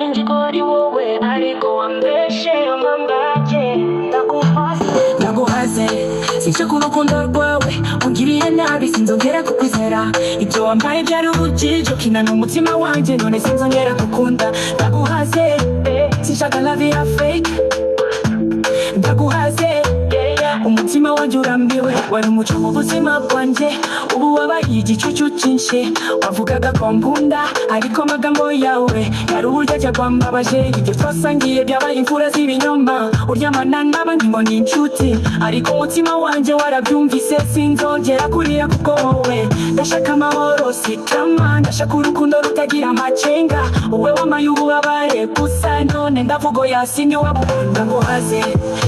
nzi ko ari wowe ariko wambeshe amambage. Ndaguhaze sinshaka urukundo rwawe, ungiriye nabi sinzongera kukwizera. Ibyo wambaye byari urujijo kina n'umutima wanjye, none sinzongera gukunda. Ndaguhaze sinshaka love ya fake. Ndaguhaze umutima wanjye urambiwe, wari umuco mu buzima bwanjye, ubu wabaye igicucu cyinshi. Wavugaga ko nkunda ariko amagambo yawe yari uburyo bwambabaje. Ibyo twasangiye byabaye imfura z'ibinyoma, uryamana n'abandi ngo ni inshuti, ariko umutima wanjye warabyumvise. Sinzongera kurira kuko wowe. Ndashaka amahoro sitama, ndashaka urukundo rutagira amacenga. Wowe wamaye ububabare gusa, none ndavugo yasinye wabukunda. Ndaguhaze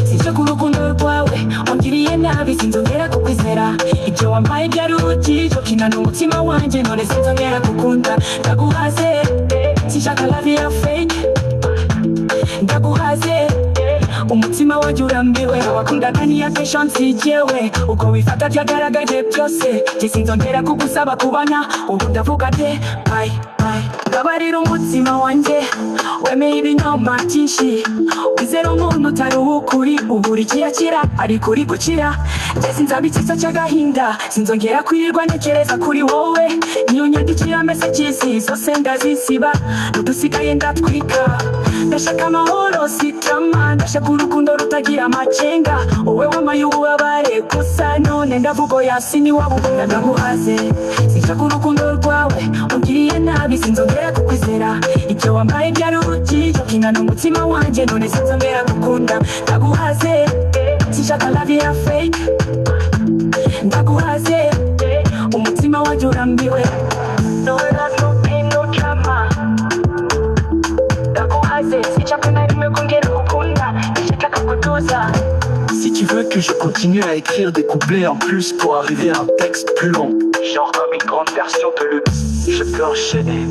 sinshaka urukundo rwawe, ungiriye nabi sinzongera kukwizera. Ibyo wambaye byari urujijo kina n'umutima wanjye, none sinzongera gukunda. Ndaguhaze sinshaka love ya fake. Ndaguhaze umutima wanjye urambiwe, wakundaga niya kesho nsigewe. Uko wifata byagaragaje byose, njye sinzongera kugusaba kubana. Ubu ndavuga de bye bye. Ngabarira umutima wanjye, wemeye ibinyoma byinshi. Wizera umuntu utari uw'ukuri, ubura ikiyakira ariko uri gukira. Njye sinzaba ikiza cy'agahinda, sinzongera kwirirwa ntekereza kuri wowe. Niyo nyandikira messages zose ndazisiba, n'udusigaye ndatwika. Ndashaka amahoro sitama, ndashaka urukundo rutagira amacenga. Wowe wamaye ububabare gusa, none ndavugo yasinye wabukunda. Ndaguhaze sinshaka urukundo rwawe, ungiriye nabi sinzongera kukwizera. Ibyo wambaye byari urujijo kina n'umutima wanjye, none sinzongera gukunda. Ndaguhaze sinshaka love ya fake. Ndaguhaze umutima wanjye urambiwe, no love no pain no drama. Ndaguhaze sinshaka na rimwe kongera gukunda, ndashaka kutuza. Si tu veux que je continue à écrire des couplets en plus pour arriver à un texte plus long, genre comme une grande version de Lux, je peux enchaîner.